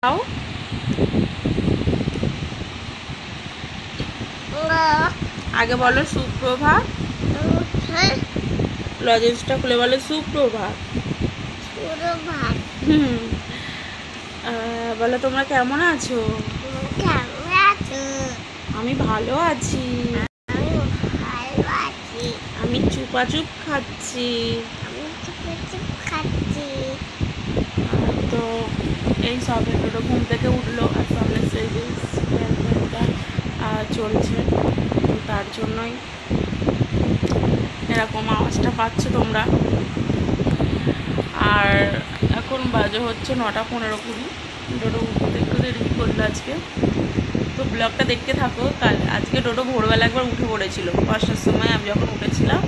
आओ आगे बोलो सुप्रभात लजेंसटा खुले बोलो सुप्रभात बोलो তোমরা কেমন আছো? আমি ভালো আছি। আমি চুপাচুপ খাচ্ছি। তো এই সবে টোটো ঘুম থেকে উঠলো আর সামনে চলছে, তার জন্যই এরকম আওয়াজটা পাচ্ছ তোমরা। আর এখন বাজে হচ্ছে 9:15। টোটো উঠতে একটু দেরি করলো আজকে, তো ব্লগটা দেখতে থাকো। আজকে টোটো ভোরবেলা একবার উঠে পড়েছিল 5টার সময়, আমি যখন উঠেছিলাম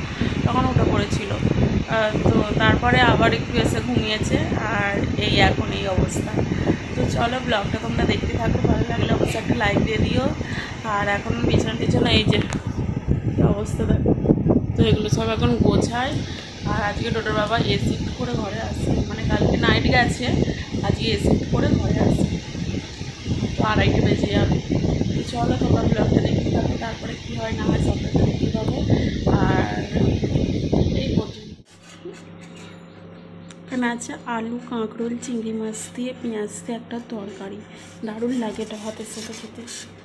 তখন উঠে পড়েছিল। তো তারপরে আবার একটু এসে ঘুমিয়েছে, আর এই এখন এই অবস্থা। তো চলো ব্লগটা তোমরা দেখতে থাকো, ভালো লাগলে অবশ্যই একটা লাইক দিয়ে দিও। আর এখন বিছানা এই যে অবস্থা দেখো, তো এগুলো সব এখন গোছায়। আর আজকে টোটোর বাবা শিফট করে ঘরে আসে, মানে কালকে নাইট গেছে, আজকে শিফট করে ঘরে আসে। তো 2:30 বেজে যাবে। তো চলো তোমরা ব্লগটা দেখতে থাকো, তারপরে কী হয় না হয় সবটা দেখতে পাবো। আর এই পর্যন্ত এখানে আছে আলু, কাঁকরোল, চিংড়ি মাছ দিয়ে পেঁয়াজ দিয়ে একটা তরকারি। দারুণ লাগে এটা ভাতের সাথে খেতে,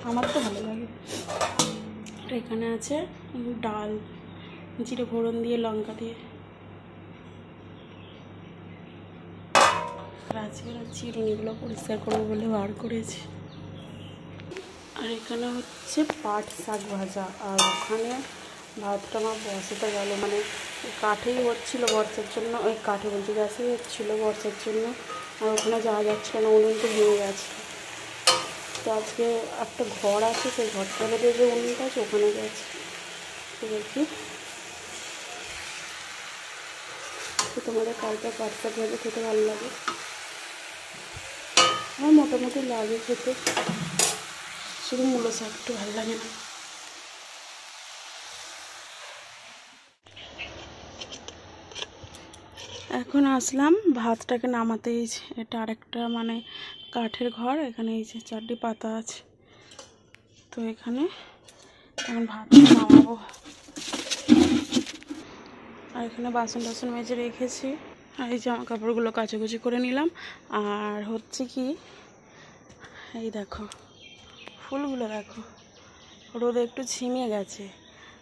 আমার তো ভালো লাগে। আর এখানে আছে ডাল, জিরে ফোড়ন দিয়ে, লঙ্কা দিয়ে। আর আজকে চিরুনিগুলো পরিষ্কার করবো বলে বার করেছি। আর এখানে হচ্ছে পাট শাক ভাজা। আর ওখানে ভাতটা আমার বসাতে গেল, মানে কাঠেই হচ্ছিলো বর্ষার জন্য, ওই কাঠে বলতে গ্যাসেই হচ্ছিলো বর্ষার জন্য। আর ওখানে যাওয়া যাচ্ছিলো না, উনুন তো ভেঙে গেছে। তো আজকে একটা ঘর আছে, সেই ঘরটার মধ্যে যে উনুনটা আছে ওখানে গেছে। তো দেখি তো তোমাদের কালটা পাট শাক ভাজা খেতে ভালো লাগে, আমার মোটামুটি লাগে খেতে, শুধু মূলো শাক একটু ভালো লাগে না। এখন আসলাম ভাতটাকে নামাতে। এটা আরেকটা মানে কাঠের ঘর, এখানে এই যে 4টি পাতা আছে। তো এখানে এখন ভাতটা নামাবো। আর এখানে বাসন টাসন মেজে রেখেছি, আর এই জামা কাপড়গুলো কাচাকুচি করে নিলাম। আর হচ্ছে কি, এই দেখো ফুলগুলো দেখো, রোদে একটু ঝিমিয়ে গেছে।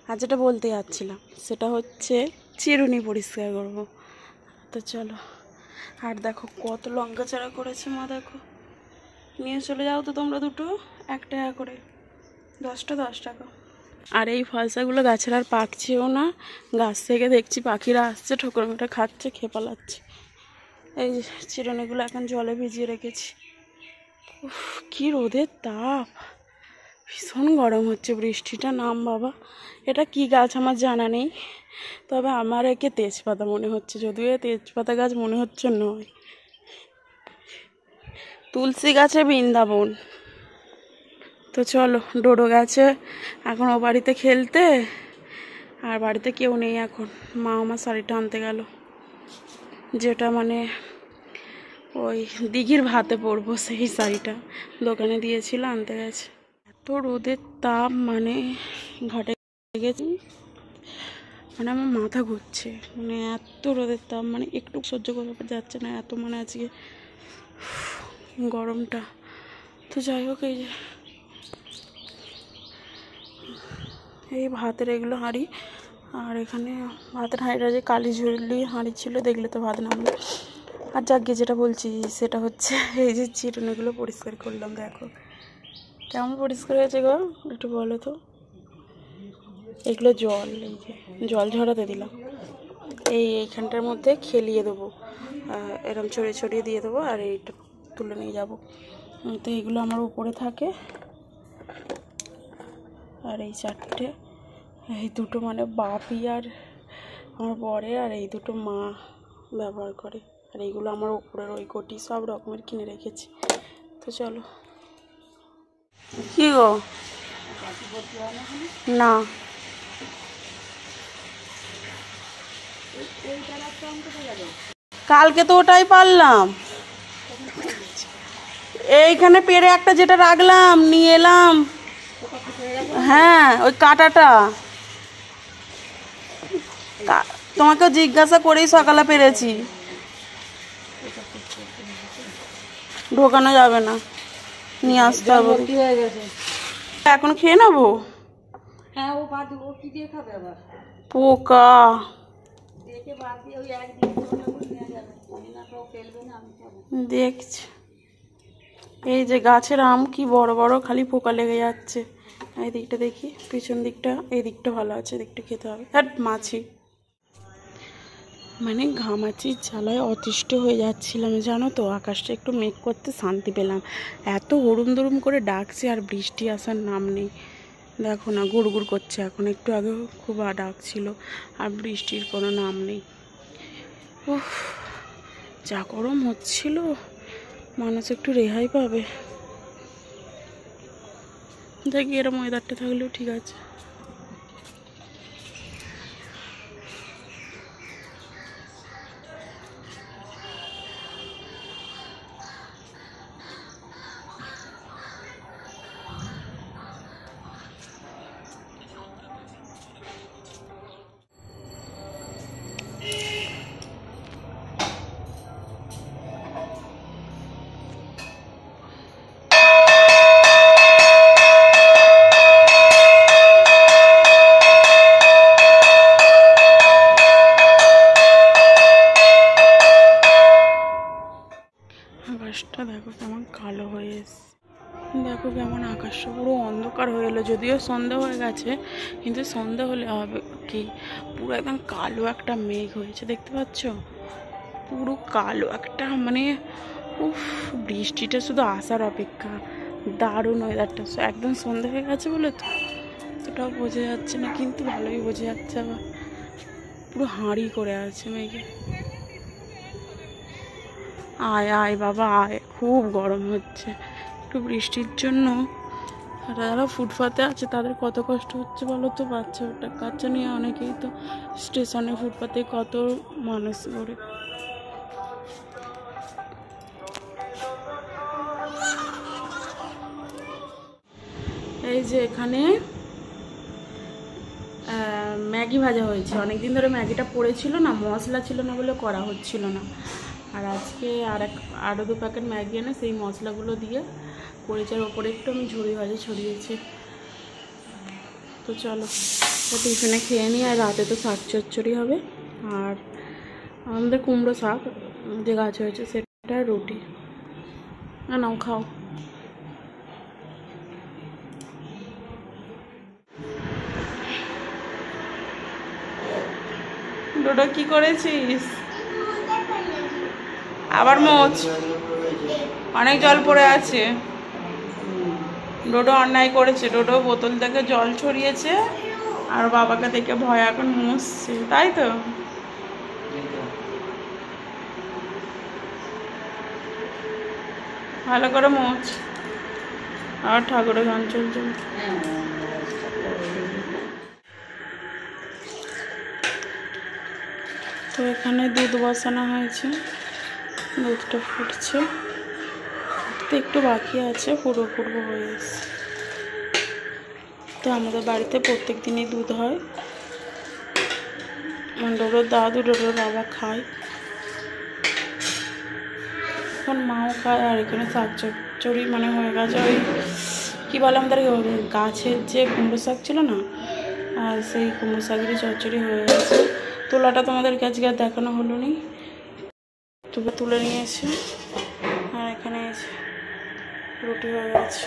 আর যেটা বলতে যাচ্ছিলাম সেটা হচ্ছে চিরুনি পরিষ্কার করবো। তো চলো। আর দেখো কত লঙ্কা চারা করেছে মা, দেখো নিয়ে চলে যাও তো তোমরা দুটো, 1 টাকা করে, 10টা 10 টাকা। আর এই ফলসাগুলো গাছের আর পাকছেও না, গাছ থেকে দেখছি পাখিরা আসছে, ঠোকর মেটা খাচ্ছে, খেয়ে পালাচ্ছে। এই চিরুনিগুলো এখন জলে ভিজিয়ে রেখেছি। কি রোদের তাপ, ভীষণ গরম হচ্ছে। বৃষ্টিটা নাম বাবা। এটা কি গাছ আমার জানা নেই, তবে আমার একে তেজপাতা মনে হচ্ছে, যদিও তেজপাতা গাছ মনে হচ্ছে নয়, তুলসী গাছে বৃন্দাবন। তো চলো, ডোডো গেছে এখন ও বাড়িতে খেলতে, আর বাড়িতে কেউ নেই এখন। মা আমার শাড়িটা আনতে গেল, যেটা মানে ওই দিঘির ভাতে পরবো, সেই শাড়িটা দোকানে দিয়েছিল, আনতে গেছে। এত রোদের তাপ, মানে ঘাটে গেছি, মানে আমার মাথা ঘুরছে, মানে এত রোদের তাপ, মানে একটু সহ্য করতে যাচ্ছে না, এত মানে আজকে গরমটা। তো যাই হোক, এই ভাতের এগুলো হাঁড়ি, আর এখানে ভাতের হাঁড়িটা যে কালি ঝুলি হাঁড়ি ছিল, দেখলে তো ভাত নামলো। আর যাকে যেটা বলছি সেটা হচ্ছে এই যে চিরুনিগুলো পরিষ্কার করলাম, দেখো কেমন পরিষ্কার হয়েছে গো, একটু বলো তো। এগুলো জল, এই যে জল ঝরাতে দিলাম, এইখানটার মধ্যে খেলিয়ে দেবো, এরকম ছড়িয়ে ছড়িয়ে দিয়ে দেবো, আর এইটা তুলে নিয়ে যাবো। তো এগুলো আমার উপরে থাকে। আর এই 4টে, এই দুটো মানে বাপি আর আমার বরে, আর এই দুটো মা ব্যবহার করে। আর এইগুলো আমার উপরের ওই কোটি সব রকমের কিনে রেখেছি। তো চলো। কি গো, না কালকে তো ওটাই পারলাম, এইখানে পেরে একটা যেটা রাখলাম নিয়ে এলাম। হ্যাঁ ওই কাঁটাটা তোমাকে জিজ্ঞাসা করেই সকালে পেরেছি। ঢোকানো যাবে না, নিয়ে আসতে হবে। এখন খেয়ে নেবো। পোকা দেখছি। এই যে গাছের আম কি বড় বড়, খালি পোকা লেগে যাচ্ছে। এই দিকটা দেখি, পিছন দিকটা, এই দিকটা ভালো আছে, দিকটা খেতে হবে। হ্যাঁ মাছি, মানে ঘামাচির জ্বালায় অতিষ্ঠ হয়ে যাচ্ছিলাম জানো তো। আকাশটা একটু মেঘ করতে শান্তি পেলাম। এত হরুম দরুম করে ডাকছে আর বৃষ্টি আসার নাম নেই। দেখো না গুড়গুড় করছে, এখন একটু আগে খুব ডাকছিল আর বৃষ্টির কোনো নাম নেই। উফ যা গরম হচ্ছিল, মানুষ একটু রেহাই পাবে। দেখি এরম ওয়েদারটা থাকলেও ঠিক আছে। আকাশটা দেখো কেমন কালো হয়ে এসছে, দেখো কেমন আকাশটা পুরো অন্ধকার হয়ে এলো। যদিও সন্ধ্যা হয়ে গেছে, কিন্তু সন্ধ্যা হলে হবে কি পুরো একদম কালো একটা মেঘ হয়েছে, দেখতে পাচ্ছ? পুরো কালো একটা, মানে উফ বৃষ্টিটা শুধু আসার অপেক্ষা। দারুণ ওয়েদারটা, একদম সন্ধ্যা হয়ে গেছে বলে তো এতটাও বোঝা যাচ্ছে না, কিন্তু ভালোই বোঝা যাচ্ছে। আবার পুরো হাঁড়ি করে আছে মেঘে। আয় আয় বাবা আয়, খুব গরম হচ্ছে। একটু বৃষ্টির জন্য যারা ফুটপাতে আছে তাদের কত কষ্ট হচ্ছে বলো তো। কাচ্চা নিয়ে অনেকেই তো স্টেশনে ফুটপাতে কত মানুষ করে। এই যে এখানে ম্যাগি ভাজা হয়েছে। অনেকদিন ধরে ম্যাগিটা পড়েছিল না, মশলা ছিল না বলে করা হচ্ছিল না। আর আজকে আরও 2 প্যাকেট ম্যাগি এনে সেই মশলাগুলো দিয়ে করেছি। আর ওপরে একটু আমি ঝুড়ি ভাজা ছড়িয়েছি। তো চলো টিফিনে খেয়ে নিই। আর রাতে তো শাক চচ্চড়ি হবে, আর আমাদের কুমড়ো শাক যে গাছ হয়েছে সেটা, রুটি। নাও খাও। ডোডো কি করেছিস? আবার মোচ, অনেক জল পড়ে আছে। ডোডো অন্যায় করেছে, ডোডো বোতল থেকে জল ছড়িয়েছে আর বাবাকে দেখে ভয় এখন মুছছে, তাই তো? ভালো করে মোচ। আর ঠাকুরের গান চলছে। তো এখানে দুধ বসানো হয়েছে, দুধটা ফুটছে, একটু বাকি আছে, ফুটবো হয়ে এসছে। তো আমাদের বাড়িতে প্রত্যেক দিনই দুধ হয়। ডোডোর দাদু, ডোডোর বাবা খায়, এখন মাও খায়। আর এখানে শাক চচ্চড়ি মানে হয়ে গেছে। ওই কী বলে আমাদের গাছের যে কুমড়ো শাক ছিল না, আর সেই কুমড়ো শাকেরই চচ্চড়ি হয়ে গেছে। তোলাটা তোমাদেরকে আজকে আর দেখানো হলো নি, তুলে নিয়ে এসে। আর এখানে রুটি হয়ে গেছে।